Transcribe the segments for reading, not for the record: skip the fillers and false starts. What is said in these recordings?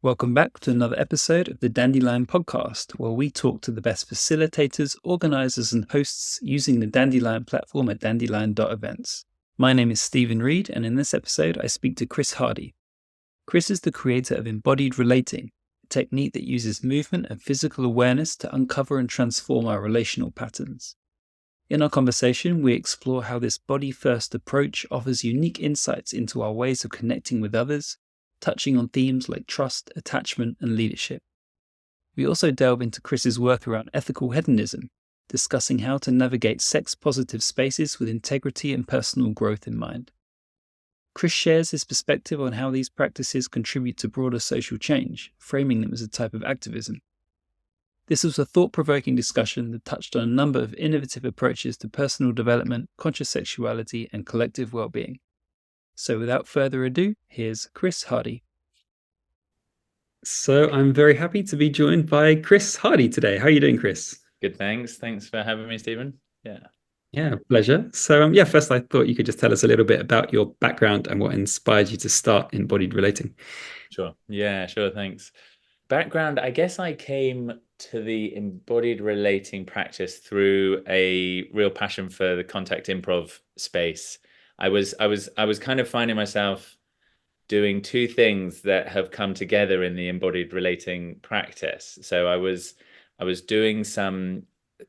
Welcome back to another episode of the Dandelion Podcast, where we talk to the best facilitators, organizers, and hosts using the Dandelion platform at dandelion.events. My name is Stephen Reed, and in this episode, I speak to Chris Hardy. Chris is the creator of Embodied Relating, a technique that uses movement and physical awareness to uncover and transform our relational patterns. In our conversation, we explore how this body-first approach offers unique insights into our ways of connecting with others, touching on themes like trust, attachment, and leadership. We also delve into Chris's work around ethical hedonism, discussing how to navigate sex-positive spaces with integrity and personal growth in mind. Chris shares his perspective on how these practices contribute to broader social change, framing them as a type of activism. This was a thought-provoking discussion that touched on a number of innovative approaches to personal development, conscious sexuality, and collective well-being. So without further ado, here's Chris Hardy. So I'm very happy to be joined by Chris Hardy today. How are you doing, Chris? Good, thanks. Thanks for having me, Stephen. Yeah, pleasure. So first I thought you could just tell us a little bit about your background and what inspired you to start Embodied Relating. Sure. Yeah, sure. Thanks. Background, I guess I came to the embodied relating practice through a real passion for the contact improv space. I was kind of finding myself doing two things that have come together in the embodied relating practice. So I was doing some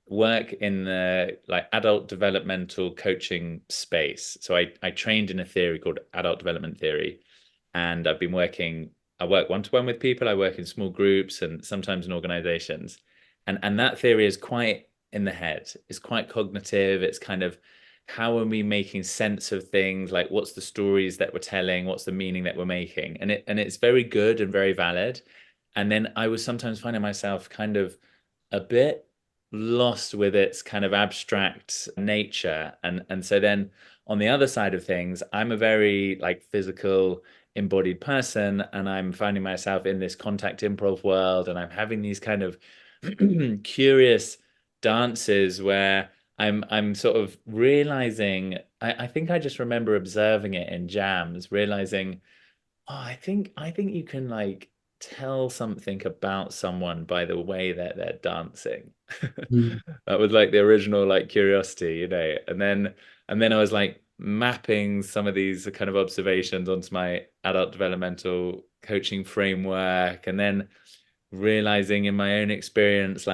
work in the adult developmental coaching space. So I trained in a theory called adult development theory, and I work one-to-one with people, I work in small groups and sometimes in organizations. And that theory is quite in the head. It's quite cognitive. It's kind of, how are we making sense of things? Like, what's the stories that we're telling? What's the meaning that we're making? And it's very good and very valid. And then I was sometimes finding myself kind of a bit lost with its kind of abstract nature. And so then on the other side of things, I'm a very physical embodied person, and I'm finding myself in this contact improv world, and I'm having these kind of curious dances where I'm sort of realizing, I think I just remember observing it in jams, realizing, oh, I think you can tell something about someone by the way that they're dancing. That was the original curiosity, and then I was mapping some of these kind of observations onto my adult developmental coaching framework, and then realizing in my own experience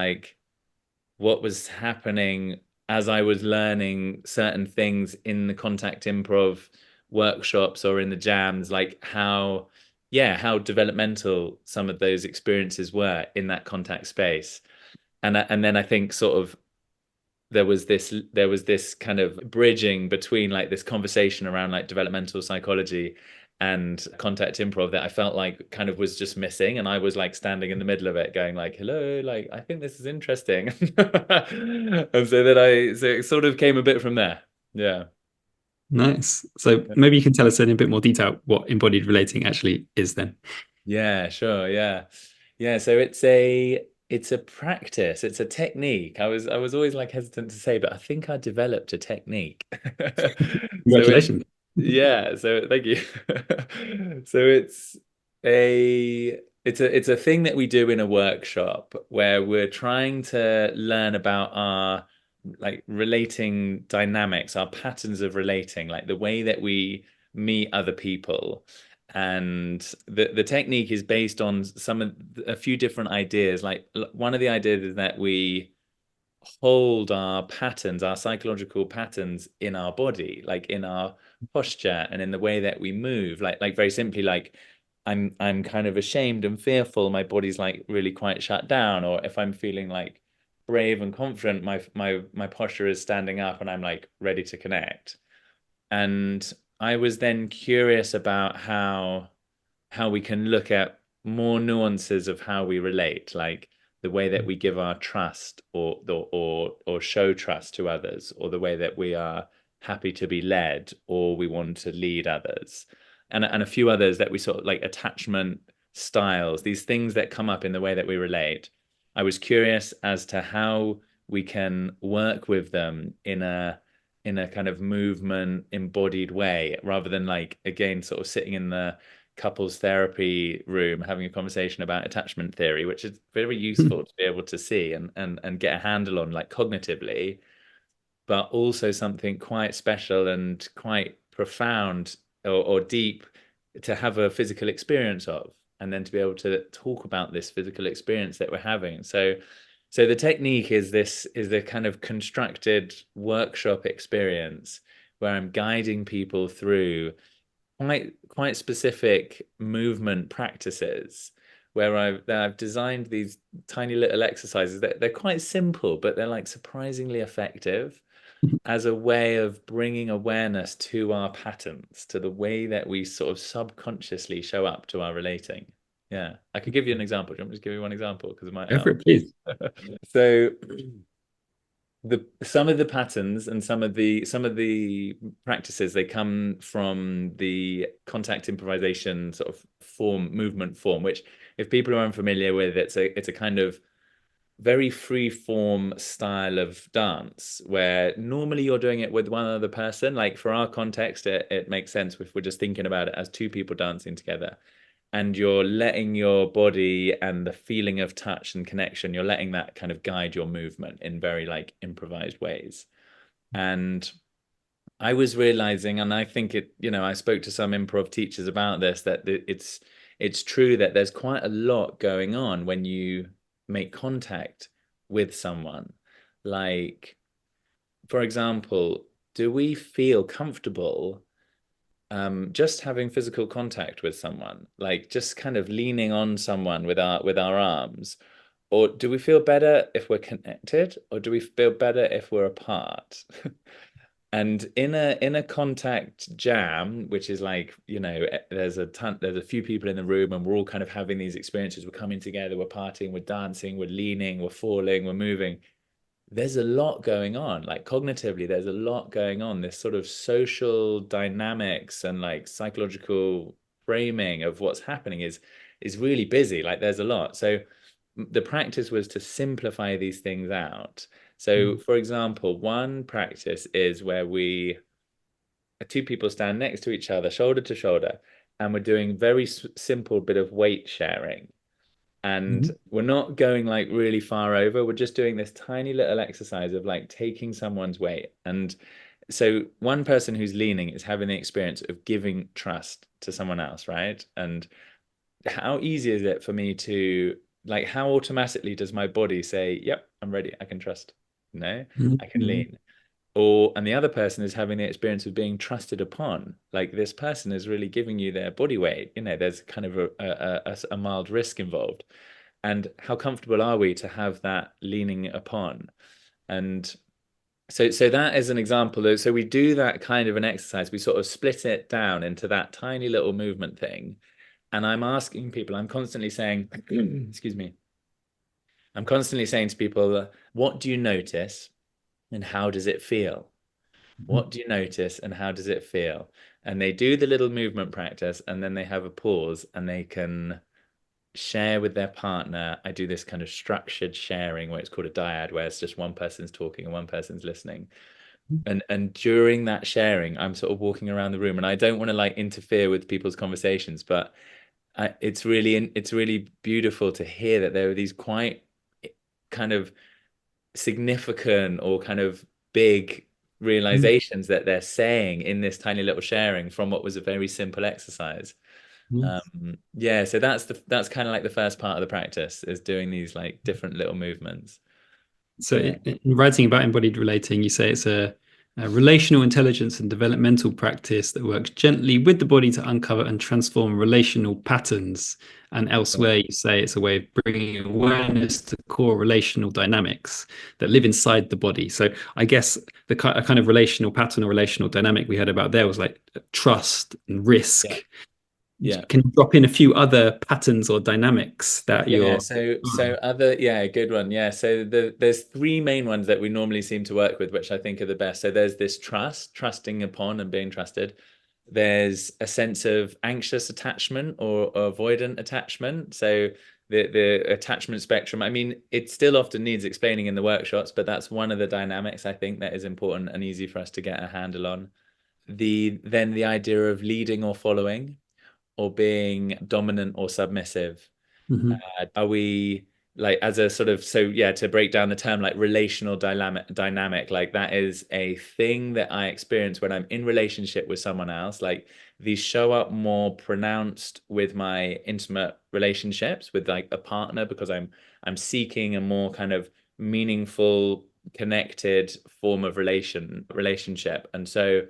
what was happening as I was learning certain things in the contact improv workshops or in the jams, how developmental some of those experiences were in that contact space. And then I think sort of there was this kind of bridging between this conversation around developmental psychology and contact improv that I felt kind of was just missing, and I was standing in the middle of it going hello, I think this is interesting. And so it sort of came a bit from there. Yeah. Nice. So maybe you can tell us in a bit more detail what embodied relating actually is then. Yeah, sure. Yeah. So it's a practice, it's a technique. I was always hesitant to say, but I think I developed a technique. Congratulations. So thank you. So it's a thing that we do in a workshop where we're trying to learn about our relating dynamics, our patterns of relating, the way that we meet other people. And the technique is based on a few different ideas. One of the ideas is that we hold our patterns, our psychological patterns in our body, in our posture and in the way that we move. Very simply, I'm kind of ashamed and fearful, my body's really quite shut down. Or if I'm feeling brave and confident, my posture is standing up and I'm ready to connect. And I was then curious about how we can look at more nuances of how we relate, the way that we give our trust or show trust to others, or the way that we are happy to be led or we want to lead others, and a few others that we sort of attachment styles, these things that come up in the way that we relate. I was curious as to how we can work with them in a kind of movement embodied way, rather than again sort of sitting in the couples therapy room having a conversation about attachment theory, which is very useful to be able to see and get a handle on, like, cognitively, but also something quite special and quite profound or deep to have a physical experience of, and then to be able to talk about this physical experience that we're having. So the technique is the kind of constructed workshop experience where I'm guiding people through quite specific movement practices, where I've designed these tiny little exercises that they're quite simple, but they're like surprisingly effective as a way of bringing awareness to our patterns, to the way that we sort of subconsciously show up to our relating. Yeah, I could give you an example. Do you want me to just give you one example? Because it might Go for help. it, please. So some of the patterns and some of the practices, they come from the contact improvisation sort of movement form, which, if people are unfamiliar with, it's a kind of very free form style of dance where normally you're doing it with one other person. Like, for our context, it makes sense if we're just thinking about it as two people dancing together, and you're letting your body and the feeling of touch and connection, you're letting that kind of guide your movement in very, like, improvised ways. And I was realizing, and I think I spoke to some improv teachers about this, that it's true that there's quite a lot going on when you make contact with someone. Like, for example, do we feel comfortable just having physical contact with someone, like just kind of leaning on someone with our arms? Or do we feel better if we're connected, or do we feel better if we're apart? And in a contact jam, which is like, there's a few people in the room, and we're all kind of having these experiences. We're coming together, we're partying, we're dancing, we're leaning, we're falling, we're moving. There's a lot going on. Like, cognitively, there's a lot going on. This sort of social dynamics and, like, psychological framing of what's happening is really busy. Like, there's a lot. So the practice was to simplify these things out. So, for example, one practice is where two people stand next to each other, shoulder to shoulder, and we're doing very simple bit of weight sharing. And we're not going, like, really far over. We're just doing this tiny little exercise of, like, taking someone's weight. And so one person who's leaning is having the experience of giving trust to someone else, right? And how easy is it for me to, like, how automatically does my body say, yep, I'm ready, I can trust, I can lean? And the other person is having the experience of being trusted upon, like, this person is really giving you their body weight. There's kind of a mild risk involved. And how comfortable are we to have that leaning upon? And so that is an example. So we do that kind of an exercise. We sort of split it down into that tiny little movement thing. And I'm asking people, I'm constantly saying, excuse me, I'm constantly saying to people, what do you notice and how does it feel? What do you notice and how does it feel? And they do the little movement practice, and then they have a pause and they can share with their partner. I do this kind of structured sharing where it's called a dyad, where it's just one person's talking and one person's listening. And during that sharing, I'm sort of walking around the room, and I don't want to, like, interfere with people's conversations, but it's really beautiful to hear that there are these quite kind of significant or kind of big realizations that they're saying in this tiny little sharing from what was a very simple exercise. Yeah, so that's kind of like the first part of the practice, is doing these, like, different little movements. So, Yeah. in writing about embodied relating, you say it's a relational intelligence and developmental practice that works gently with the body to uncover and transform relational patterns. And elsewhere, you say it's a way of bringing awareness to core relational dynamics that live inside the body. So, I guess a kind of relational pattern or relational dynamic we heard about there was like trust and risk. Yeah. Yeah. Can you drop in a few other patterns or dynamics that Yeah, you're? so other, yeah, good one. Yeah, so there's three main ones that we normally seem to work with, which I think are the best. So there's this trusting upon and being trusted. There's a sense of anxious attachment or avoidant attachment. So the attachment spectrum, I mean, it still often needs explaining in the workshops, but that's one of the dynamics I think that is important and easy for us to get a handle on. Then the idea of leading or following, or being dominant or submissive? Hmm. Are we like as a sort of, so yeah, to break down the term, like relational dynamic, like that is a thing that I experience when I'm in relationship with someone else. Like these show up more pronounced with my intimate relationships with like a partner, because I'm seeking a more kind of meaningful, connected form of relationship. And so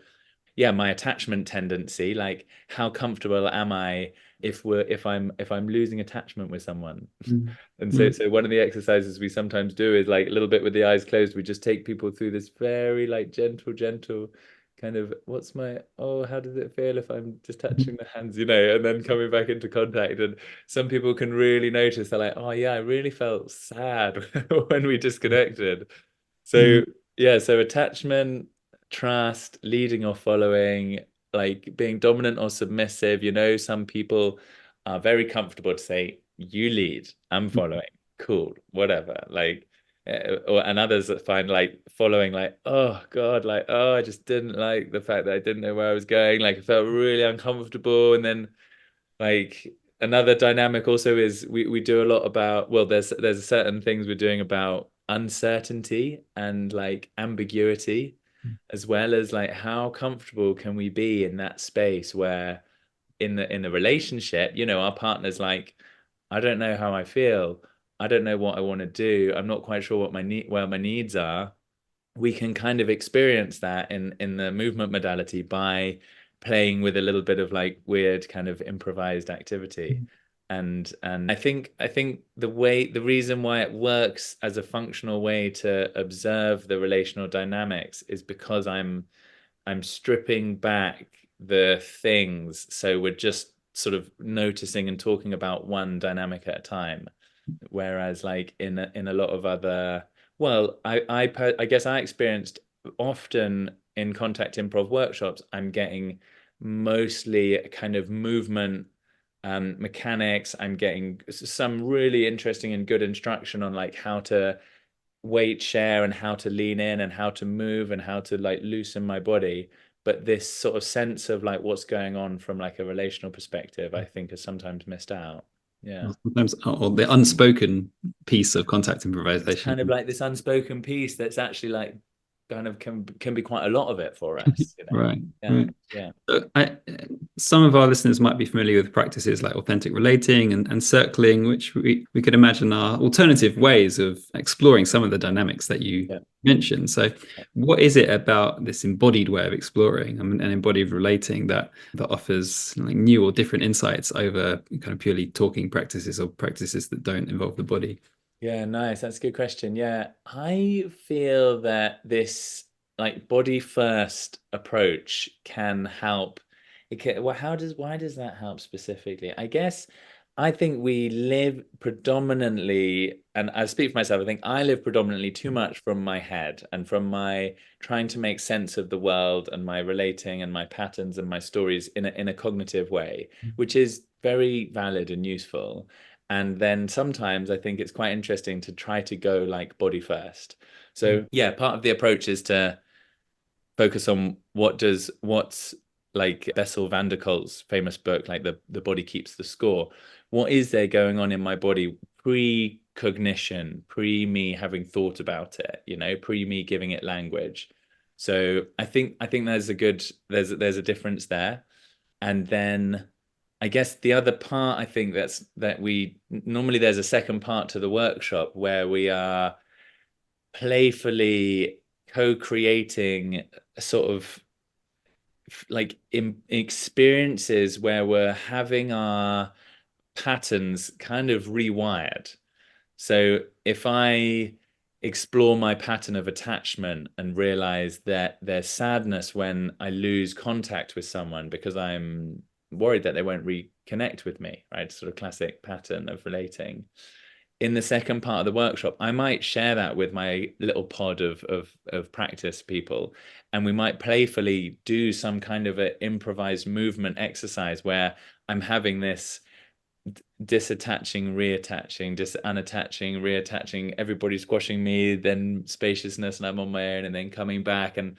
yeah, my attachment tendency, like how comfortable am I if I'm losing attachment with someone? And so Mm. so one of the exercises we sometimes do is like a little bit with the eyes closed, we just take people through this very like gentle kind of, what's my, oh, how does it feel if I'm just touching the hands, and then coming back into contact. And some people can really notice, they're like, oh yeah, I really felt sad when we disconnected. Mm. So yeah, so attachment, trust, leading or following, like being dominant or submissive. Some people are very comfortable to say, you lead, I'm following, cool, whatever. Like, and others that find like following, like, oh God, like, oh, I just didn't like the fact that I didn't know where I was going. Like, I felt really uncomfortable. And then like another dynamic also is we do a lot about, well, there's certain things we're doing about uncertainty and like ambiguity, as well as like how comfortable can we be in that space where in the relationship, our partner's like, I don't know how I feel, I don't know what I want to do, I'm not quite sure what where my needs are. We can kind of experience that in the movement modality by playing with a little bit of like weird kind of improvised activity. And I think the reason why it works as a functional way to observe the relational dynamics is because I'm stripping back the things, so we're just sort of noticing and talking about one dynamic at a time. Whereas like in a lot of other, well, I guess I experienced often in contact improv workshops, I'm getting mostly a kind of movement mechanics. I'm getting some really interesting and good instruction on like how to weight share and how to lean in and how to move and how to like loosen my body. But this sort of sense of like what's going on from like a relational perspective, I think is sometimes missed out. Yeah. Or sometimes, or the unspoken piece of contact It's kind of improvisation. like this unspoken piece that's actually like kind of can be quite a lot of it for us. Right, Yeah, right. yeah, Some of our listeners might be familiar with practices like authentic relating and circling, which we could imagine are alternative ways of exploring some of the dynamics that you yeah. mentioned. So, what is it about this embodied way of exploring, and embodied relating that offers like new or different insights over kind of purely talking practices or practices that don't involve the body? Yeah, nice. That's a good question. Yeah, I feel that this like body first approach can help. Well, why does that help specifically? I guess I think we live predominantly, and I speak for myself, I think I live predominantly too much from my head and from my trying to make sense of the world and my relating and my patterns and my stories in a cognitive way, which is very valid and useful. And then sometimes I think it's quite interesting to try to go like body first. So yeah, part of the approach is to focus on what's like Bessel van der Kolk's famous book, like the body keeps the score. What is there going on in my body pre-cognition, pre me having thought about it, pre me giving it language. So I think there's a difference there. And then I guess the other part, I think that we normally, there's a second part to the workshop where we are playfully co-creating a sort of like experiences where we're having our patterns kind of rewired. So if I explore my pattern of attachment and realize that there's sadness when I lose contact with someone because I'm worried that they won't reconnect with me, right? Sort of classic pattern of relating. In the second part of the workshop, I might share that with my little pod of practice people, and we might playfully do some kind of an improvised movement exercise where I'm having this disattaching, reattaching, unattaching, reattaching, everybody squashing me, then spaciousness, and I'm on my own, and then coming back. And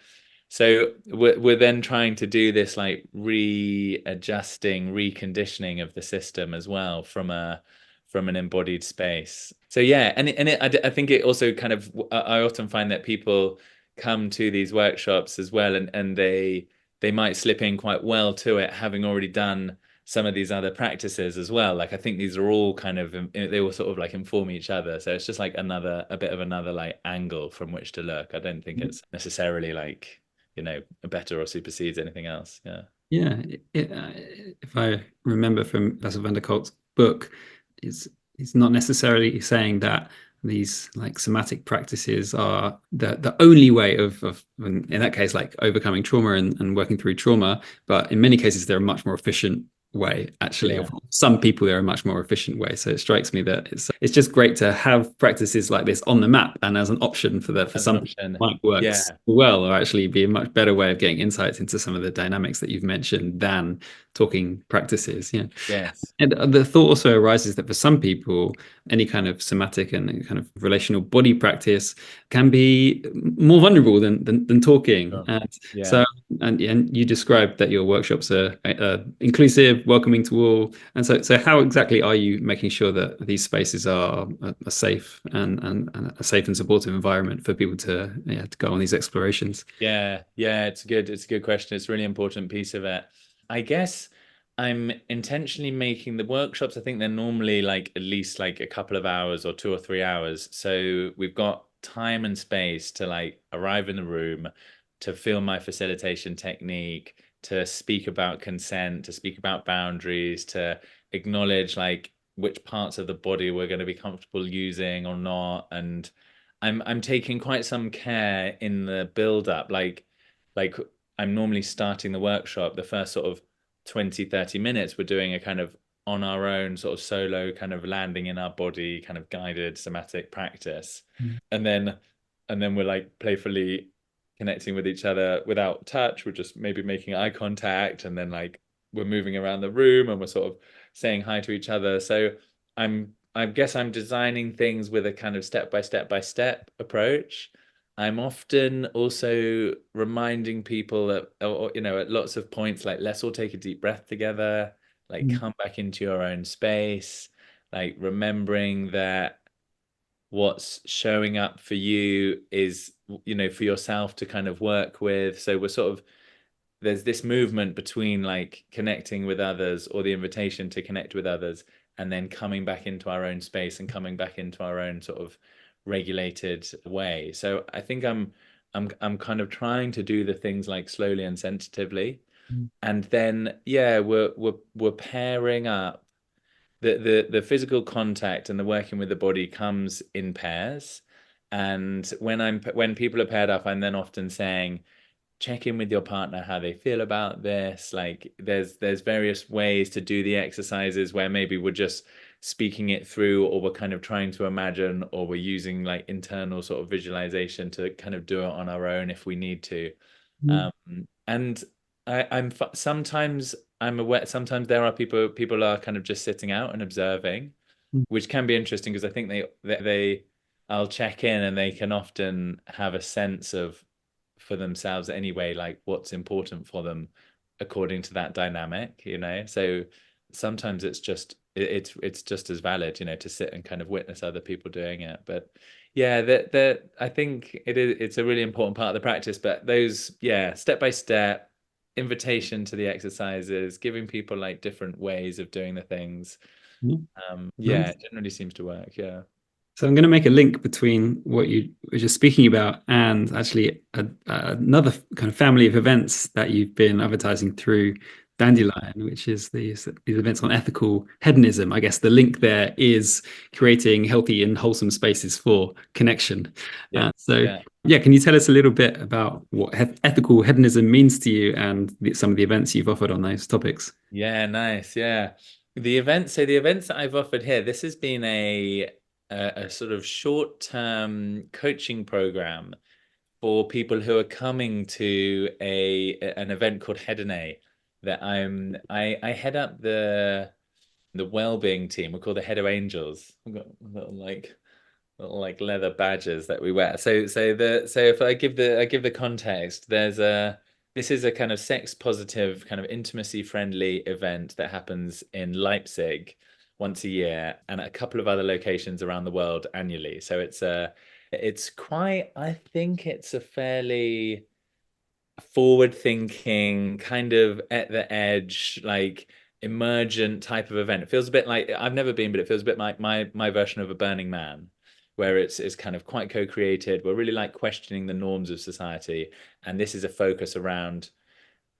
So we're then trying to do this like readjusting, reconditioning of the system as well from an embodied space. So yeah, I think it also kind of I often find that people come to these workshops as well, and they might slip in quite well to it, having already done some of these other practices as well. Like I think these are all kind of they all sort of like inform each other. So it's just like a bit of another like angle from which to look. I don't think it's necessarily like better or supersedes anything else. Yeah. Yeah, if I remember from Bessel van der Kolk's book, it's not necessarily saying that these like somatic practices are the only way of in that case like overcoming trauma and working through trauma, but in many cases they're a much more efficient way actually. Or Yeah. for some people they're a much more efficient way. So it strikes me that it's just great to have practices like this on the map and as an option for As an some people option. might work Yeah. well, or actually be a much better way of getting insights into some of the dynamics that you've mentioned than talking practices. Yeah. Yes. And the thought also arises that for some people, any kind of somatic and kind of relational body practice can be more vulnerable than talking. Sure. And Yeah. so, and you described that your workshops are inclusive, welcoming to all. And so how exactly are you making sure that these spaces are a safe and a safe and supportive environment for people to, yeah, to go on these explorations? Yeah, yeah, it's a good question. It's a really important piece of it. I guess I'm intentionally making the workshops, I think they're normally like at least like a couple of hours or 2 or 3 hours. So we've got time and space to like arrive in the room, to feel my facilitation technique, to speak about consent, to speak about boundaries, to acknowledge like which parts of the body we're going to be comfortable using or not. And I'm taking quite some care in the build up. Like I'm normally starting the workshop, the first sort of 20, 30 minutes, we're doing a kind of on our own sort of solo kind of landing in our body, kind of guided somatic practice. And then we're like playfully connecting with each other without touch. We're just maybe making eye contact, and then like we're moving around the room and we're sort of saying hi to each other. So I guess I'm designing things with a kind of step by step approach. I'm often also reminding people that, at lots of points, like let's all take a deep breath together, like come back into your own space, like remembering that what's showing up for you is, for yourself to kind of work with. So we're sort of there's this movement between like connecting with others, or the invitation to connect with others, and then coming back into our own space and coming back into our own sort of regulated way. So I think I'm kind of trying to do the things like slowly and sensitively. And then yeah, we're pairing up the physical contact, and the working with the body comes in pairs. And when people are paired up, I'm then often saying, check in with your partner how they feel about this. Like there's various ways to do the exercises where maybe we're just speaking it through, or we're kind of trying to imagine, or we're using like internal sort of visualization to kind of do it on our own if we need to. um and sometimes I'm aware, sometimes there are people are kind of just sitting out and observing, which can be interesting, because I think they I'll check in and they can often have a sense of, for themselves anyway, like what's important for them according to that dynamic, so sometimes it's just as valid, to sit and kind of witness other people doing it. But yeah, that I think it's a really important part of the practice. But those, yeah, step by step invitation to the exercises, giving people like different ways of doing the things. Yeah. Yeah, Nice. it generally seems to work. Yeah. So I'm going to make a link between what you were just speaking about and actually another kind of family of events that you've been advertising through Dandelion, which is these events on ethical hedonism. I guess the link there is creating healthy and wholesome spaces for connection. Yeah. So Yeah. yeah, can you tell us a little bit about what ethical hedonism means to you and some of the events you've offered on those topics? Yeah, nice. Yeah. The events that I've offered here, this has been a sort of short-term coaching program for people who are coming to an event called Hedonate, that I head up the wellbeing team. We're called the Hedo Angels. I've got a little like little like leather badges that we wear. So if I give the context, this is a kind of sex positive, kind of intimacy friendly event that happens in Leipzig once a year and at a couple of other locations around the world annually. So it's quite, I think it's a fairly forward thinking, kind of at the edge, like emergent type of event. It feels a bit like, I've never been, but it feels a bit like my version of a Burning Man, where it's kind of quite co-created. We're really like questioning the norms of society, and this is a focus around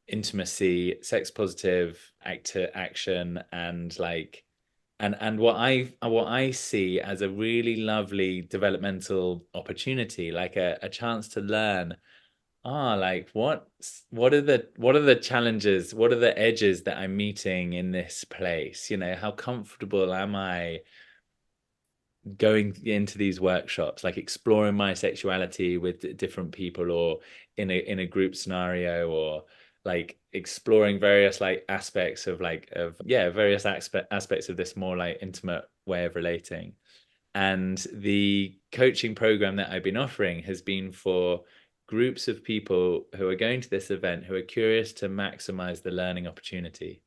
intimacy, sex positive action, and like and what I see as a really lovely developmental opportunity, like a chance to learn, like what are the challenges, what are the edges that I'm meeting in this place? You know, how comfortable am I going into these workshops, like exploring my sexuality with different people, or in a group scenario, or like exploring various like aspects of like of yeah various aspects of this more like intimate way of relating. And the coaching program that I've been offering has been for groups of people who are going to this event who are curious to maximize the learning opportunity.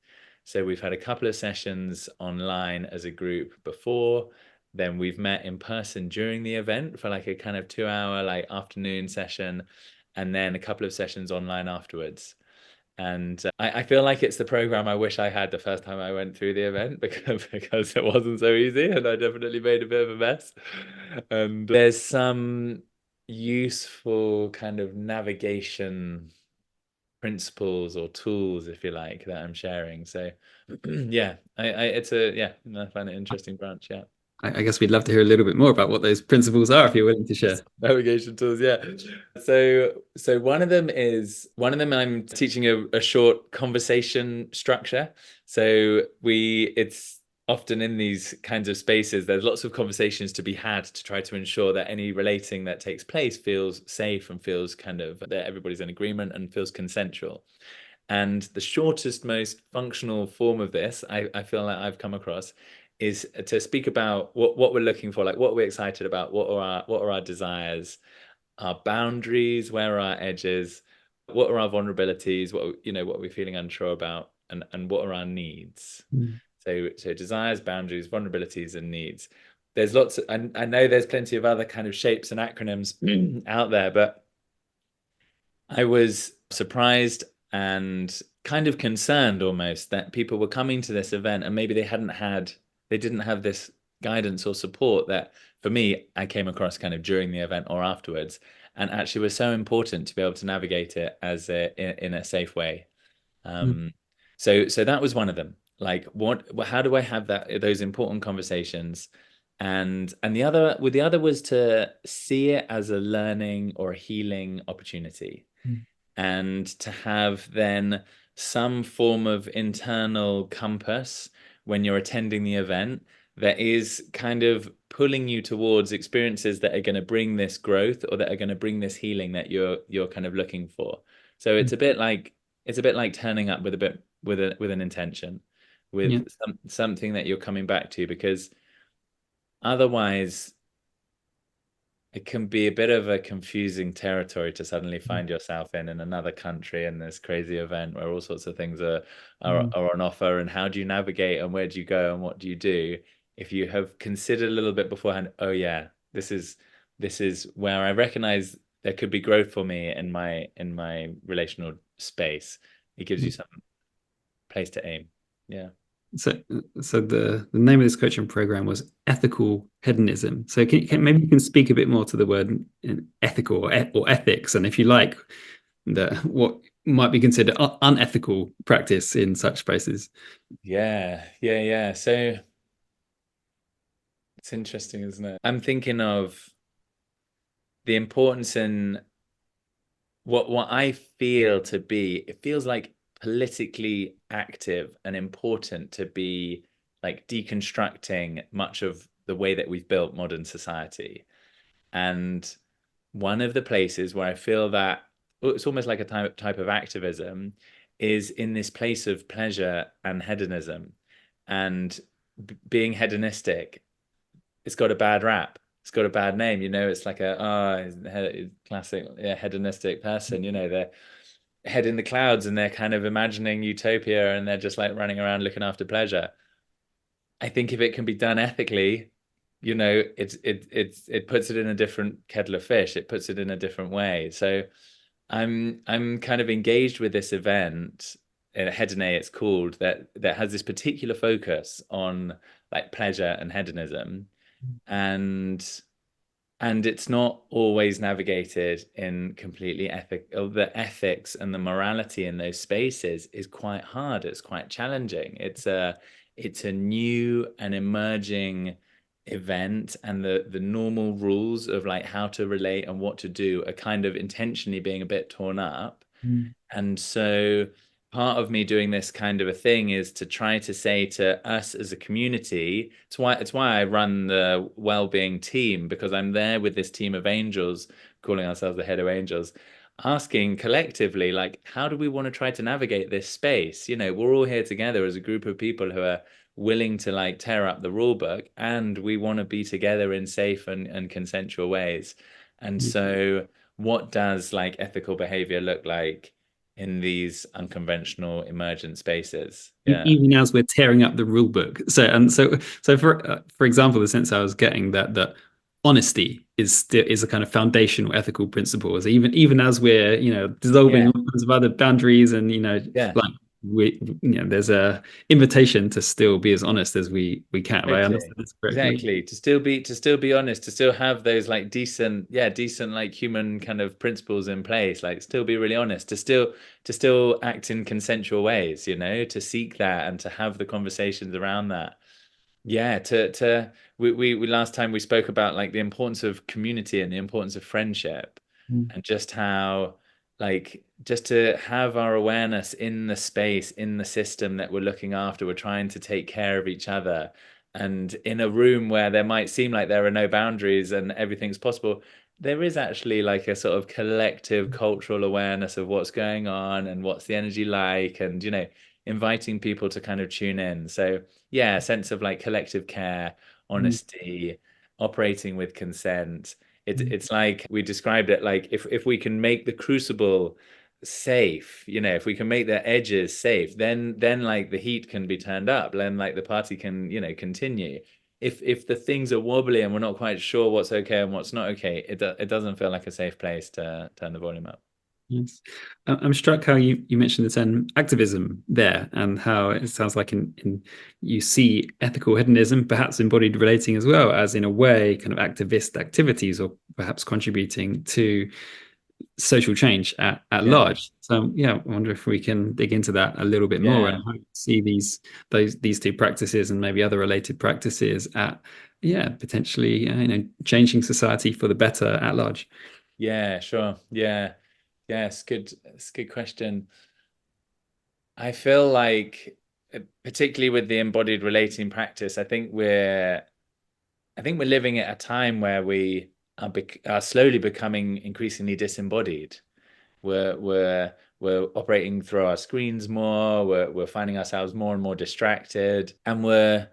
So we've had a couple of sessions online as a group before, then we've met in person during the event for like a kind of 2 hour like afternoon session, and then a couple of sessions online afterwards. And I feel like it's the program I wish I had the first time I went through the event, because it wasn't so easy and I definitely made a bit of a mess. And there's some useful kind of navigation principles or tools, if you like, that I'm sharing. So yeah, it's I find it an interesting branch. Yeah. I guess we'd love to hear a little bit more about what those principles are if you're willing to share. Navigation tools, yeah. So one of them I'm teaching a short conversation structure. So it's often in these kinds of spaces, there's lots of conversations to be had to try to ensure that any relating that takes place feels safe and feels kind of that everybody's in agreement and feels consensual. And the shortest, most functional form of this, I feel like I've come across, is to speak about what we're looking for, like what we're excited about, what are our desires, our boundaries, where are our edges, what are our vulnerabilities, what are we feeling unsure about, and what are our needs. Mm. So desires, boundaries, vulnerabilities, and needs. There's lots of, I know there's plenty of other kind of shapes and acronyms out there, but I was surprised and kind of concerned almost that people were coming to this event and maybe they didn't have this guidance or support that for me, I came across kind of during the event or afterwards, and actually was so important to be able to navigate it in a safe way. Mm. Um, so that was one of them. Like how do I have those important conversations? And the other was to see it as a learning or a healing opportunity, Mm. and to have then some form of internal compass when you're attending the event that is kind of pulling you towards experiences that are going to bring this growth or that are going to bring this healing that you're kind of looking for. So Mm. it's a bit like turning up with a bit with an intention, Yeah. with something that you're coming back to, because otherwise it can be a bit of a confusing territory to suddenly Mm. find yourself in another country in this crazy event where all sorts of things Mm. are on offer. And how do you navigate, and where do you go, and what do you do if you have considered a little bit beforehand? Oh yeah, this is where I recognize there could be growth for me in my relational space. It gives you Mm. some place to aim. Yeah. So, so the name of this coaching program was ethical hedonism. So, maybe you can speak a bit more to the word ethical or ethics, and if you like, what might be considered unethical practice in such spaces. Yeah. So it's interesting, isn't it? I'm thinking of the importance in what I feel to be, it feels like politically active and important to be like deconstructing much of the way that we've built modern society. And one of the places where I feel that, well, it's almost like a type of activism, is in this place of pleasure and hedonism. And being hedonistic, it's got a bad rap. it's got a bad name, it's like classic, yeah, hedonistic person, they're head in the clouds and they're kind of imagining utopia and they're just like running around looking after pleasure. I think if it can be done ethically, it puts it in a different kettle of fish. It puts it in a different way. So I'm kind of engaged with this event, Hedone it's called, that has this particular focus on like pleasure and hedonism, and it's not always navigated in completely the ethics and the morality in those spaces is quite hard. It's quite challenging. It's a new and emerging event, and the normal rules of like how to relate and what to do are kind of intentionally being a bit torn up. Mm. And so part of me doing this kind of a thing is to try to say to us as a community, it's why I run the wellbeing team, because I'm there with this team of angels, calling ourselves the Hedo Angels, asking collectively, like, how do we want to try to navigate this space? We're all here together as a group of people who are willing to like tear up the rule book, and we want to be together in safe and consensual ways. And so what does like ethical behavior look like in these unconventional emergent spaces? Yeah. Even as we're tearing up the rule book. So for example, the sense I was getting that honesty is a kind of foundational ethical principle. Is even as we're dissolving Yeah. all kinds of other boundaries, and Yeah. like there's a invitation to still be as honest as we can. Have I Exactly. understood this correctly? Exactly. To still be honest, to still have those like decent like human kind of principles in place, like still be really honest, to still act in consensual ways, to seek that and to have the conversations around that. Yeah, we last time we spoke about like the importance of community and the importance of friendship, Mm. and just how like just to have our awareness in the space, in the system that we're looking after, we're trying to take care of each other. And in a room where there might seem like there are no boundaries and everything's possible, there is actually like a sort of collective cultural awareness of what's going on and what's the energy like, and inviting people to kind of tune in. So yeah, a sense of like collective care, Mm. honesty, operating with consent. Mm. It's like we described it like if we can make the crucible safe, if we can make the edges safe, then like the heat can be turned up, then like the party can, continue. If the things are wobbly and we're not quite sure what's okay and what's not okay, it doesn't feel like a safe place to turn the volume up. Yes. I'm struck how you mentioned the term activism there, and how it sounds like in you see ethical hedonism, perhaps embodied relating as well, as in a way kind of activist activities, or perhaps contributing to social change at Yeah. large. So yeah, I wonder if we can dig into that a little bit more, and Yeah. how you see these two practices and maybe other related practices at potentially changing society for the better at large. Yeah, sure. Yeah. Yeah, it's a good question. I feel like, particularly with the embodied relating practice, I think we're living at a time where we are slowly becoming increasingly disembodied. We're operating through our screens more. We're finding ourselves more and more distracted, and we're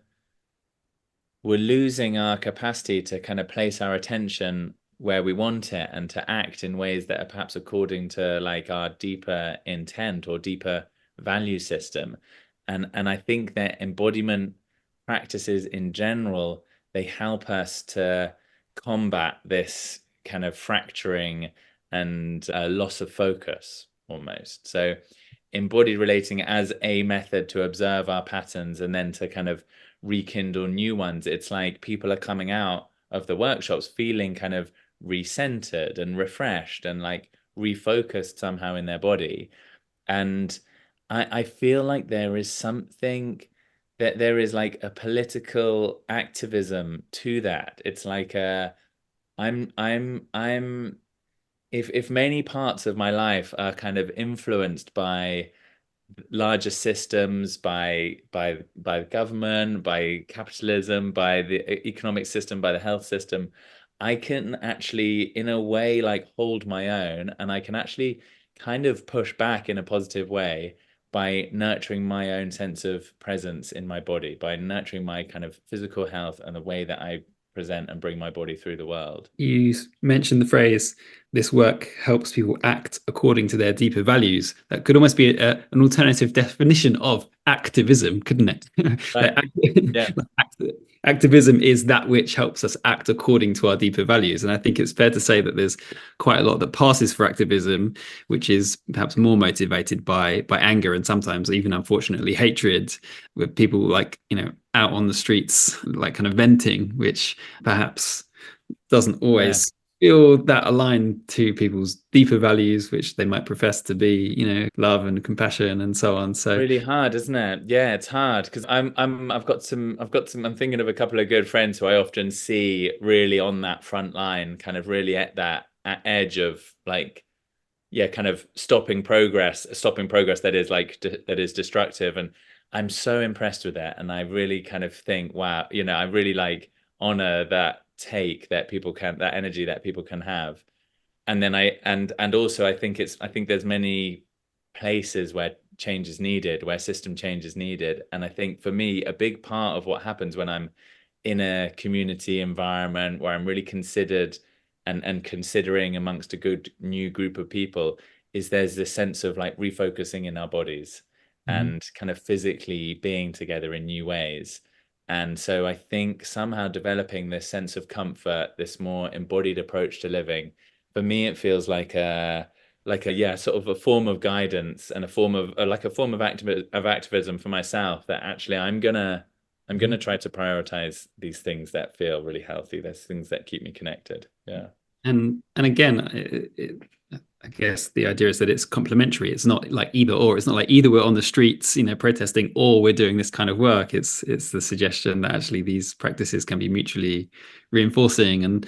losing our capacity to kind of place our attention where we want it and to act in ways that are perhaps according to like our deeper intent or deeper value system. And I think that embodiment practices in general, they help us to combat this kind of fracturing and loss of focus almost. So embodied relating as a method to observe our patterns and then to kind of rekindle new ones. It's like people are coming out of the workshops feeling kind of recentered and refreshed and like refocused somehow in their body. And I feel like there is something that there is like a political activism to that. It's like I'm if many parts of my life are kind of influenced by larger systems, by the government, by capitalism, by the economic system, by the health system, I can actually in a way like hold my own, and I can actually kind of push back in a positive way by nurturing my own sense of presence in my body, by nurturing my kind of physical health and the way that I present and bring my body through the world. You mentioned the phrase, this work helps people act according to their deeper values. That could almost be an alternative definition of activism, couldn't it? Right. Like, Yeah. activism is that which helps us act according to our deeper values. And I think it's fair to say that there's quite a lot that passes for activism, which is perhaps more motivated by anger and sometimes even unfortunately hatred, with people like, out on the streets, like kind of venting, which perhaps doesn't Yeah. always feel that aligned to people's deeper values, which they might profess to be, love and compassion and so on. So, Really hard, isn't it? Yeah, it's hard because I'm thinking of a couple of good friends who I often see really on that front line, kind of really at that edge of like, yeah, kind of stopping progress that is like that is destructive. And I'm so impressed with that. And I really kind of think, wow, I really like honor that that energy that people can have. And then and also I think there's many places where change is needed, where system change is needed. And I think for me, a big part of what happens when I'm in a community environment where I'm really considered and considering amongst a good new group of people is there's this sense of like refocusing in our bodies mhm. and kind of physically being together in new ways. And so I think somehow developing this sense of comfort, this more embodied approach to living, for me, it feels like a yeah, sort of a form of guidance and a form of like a form of activism for myself that actually I'm gonna try to prioritize these things that feel really healthy. There's things that keep me connected. Yeah. And again, I guess the idea is that it's complementary. It's not like either or. It's not like either we're on the streets, protesting, or we're doing this kind of work. It's the suggestion that actually these practices can be mutually reinforcing. And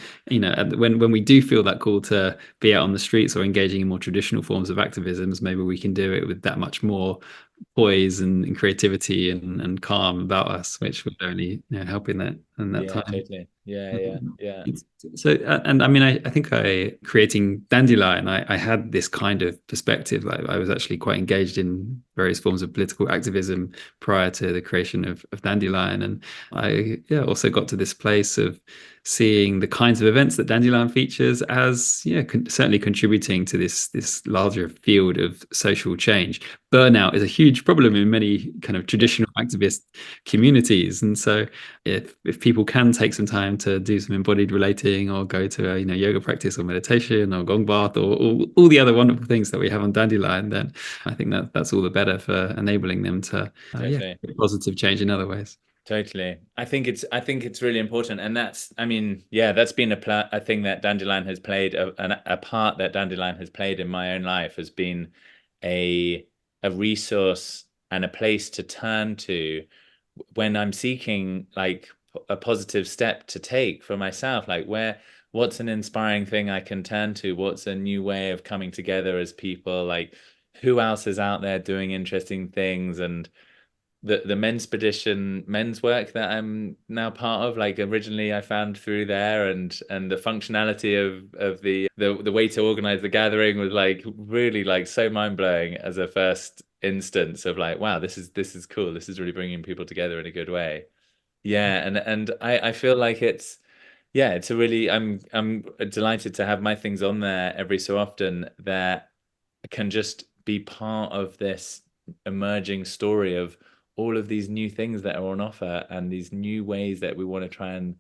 when we do feel that call to be out on the streets or engaging in more traditional forms of activisms, maybe we can do it with that much more poise and creativity and calm about us, which would only help in that Yeah, time. totally. Yeah, yeah. So, and I mean, I think creating Dandelion, I had this kind of perspective. Like I was actually quite engaged in various forms of political activism prior to the creation of Dandelion. And also got to this place of seeing the kinds of events that Dandelion features as, certainly contributing to this larger field of social change. Burnout is a huge problem in many kind of Yeah. traditional activist communities. And so if people can take some time to do some embodied relating or go to a yoga practice or meditation or gong bath or all the other wonderful things that we have on Dandelion, then I think that's all the better for enabling them to Totally. create positive change in other ways. Totally. I think it's really important. And I mean, yeah, that's been a thing that Dandelion has played a part that Dandelion has played in my own life has been a a resource and a place to turn to when I'm seeking like a positive step to take for myself, like what's an inspiring thing I can turn to? What's a new way of coming together as people? Like who else is out there doing interesting things? And the men's work that I'm now part of, like originally I found through there, and the functionality of the way to organize the gathering was like really like so mind-blowing as a first instance of like, wow, this is cool. This is really bringing people together in a good way. Yeah, and I feel like it's a really I'm delighted to have my things on there every so often that can just be part of this emerging story of all of these new things that are on offer and these new ways that we want to try and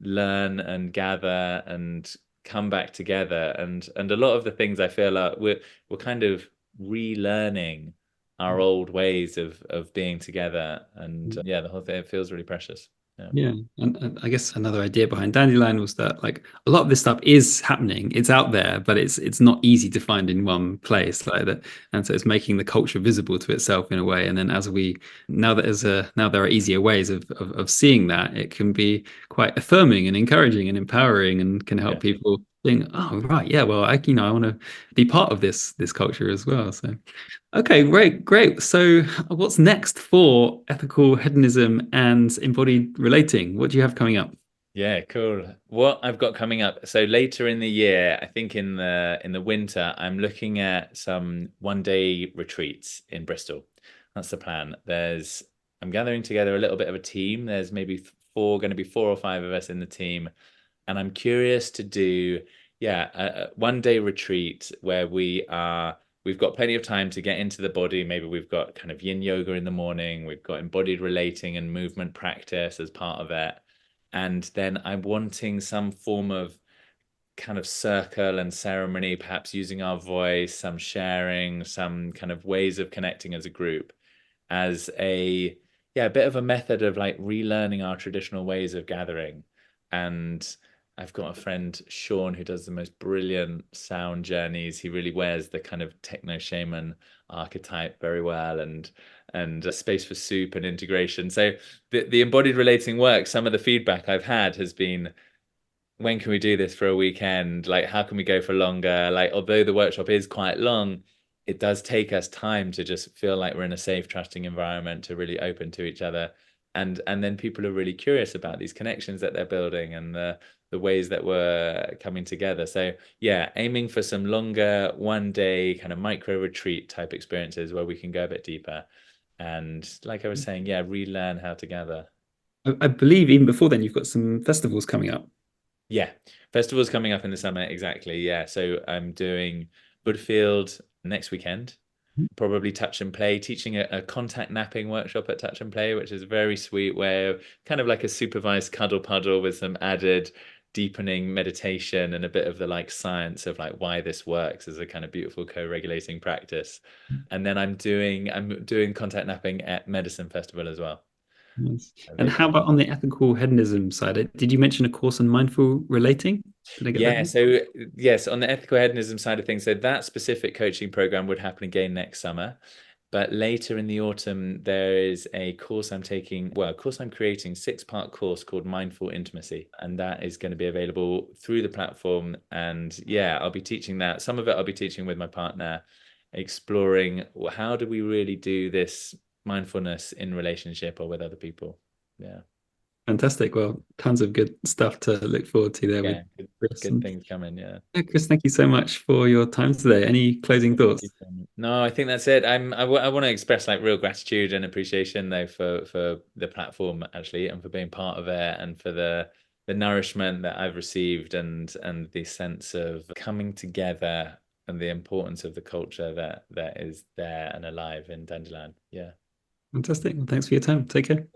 learn and gather and come back together. And a lot of the things I feel like we're kind of relearning our old ways of being together. And yeah, the whole thing, it feels really precious. Yeah. Yeah, and I guess another idea behind Dandelion was that like a lot of this stuff is happening, it's out there, but it's not easy to find in one place like that, and so it's making the culture visible to itself in a way. And then as we now there are easier ways of seeing that, it can be quite affirming and encouraging and empowering, and can help Yeah. people think, oh right, yeah, well I want to be part of this culture as well. So. Okay, great, great. So, what's next for ethical hedonism and embodied relating? What do you have coming up? Yeah, cool. What I've got coming up, so later in the year, I think in the winter, I'm looking at some one-day retreats in Bristol. That's the plan. I'm gathering together a little bit of a team. There's maybe going to be 4 or 5 of us in the team. And I'm curious to do, yeah, a 1 day retreat where we've got plenty of time to get into the body. Maybe we've got kind of yin yoga in the morning. We've got embodied relating and movement practice as part of it. And then I'm wanting some form of kind of circle and ceremony, perhaps using our voice, some sharing, some kind of ways of connecting as a group, as a bit of a method of like relearning our traditional ways of gathering. And I've got a friend, Sean, who does the most brilliant sound journeys. He really wears the kind of techno shaman archetype very well, and a space for soup and integration. So the embodied relating work, some of the feedback I've had has been, when can we do this for a weekend? Like, how can we go for longer? Like, although the workshop is quite long, it does take us time to just feel like we're in a safe, trusting environment, to really open to each other. And then people are really curious about these connections that they're building, and the ways that we're coming together. So yeah, aiming for some longer 1 day kind of micro retreat type experiences where we can go a bit deeper. And like I was saying, yeah, relearn how to gather. I believe even before then, you've got some festivals coming up. Yeah, festival's coming up in the summer, exactly. Yeah, so I'm doing Woodfield next weekend, probably Touch and Play, teaching a contact napping workshop at Touch and Play, which is a very sweet way of kind of like a supervised cuddle puddle with some added deepening meditation and a bit of the like science of like why this works as a kind of beautiful co-regulating practice. And then I'm doing contact napping at Medicine Festival as well. Nice. And Later how in about on the ethical hedonism side? Did you mention a course on mindful relating? Did I get that Yeah, right? so yes, on the ethical hedonism side of things, so that specific coaching program would happen again next summer. But later in the autumn, there is a course I'm taking, well, a course I'm creating, 6-part course called Mindful Intimacy. And that is going to be available through the platform. And yeah, I'll be teaching that. Some of it I'll be teaching with my partner, exploring how do we really do this mindfulness in relationship or with other people. Yeah. Fantastic. Well, tons of good stuff to look forward to there with Yeah. Good, Chris. good And things coming. Yeah. yeah, Chris, thank you so much for your time today. Any closing Thank you thoughts? so much. No, I think that's it. I want to express like real gratitude and appreciation though for the platform actually, and for being part of it, and for the nourishment that I've received, and the sense of coming together, and the importance of the culture that is there and alive in Dandelion. Yeah. Fantastic. Well, thanks for your time. Take care.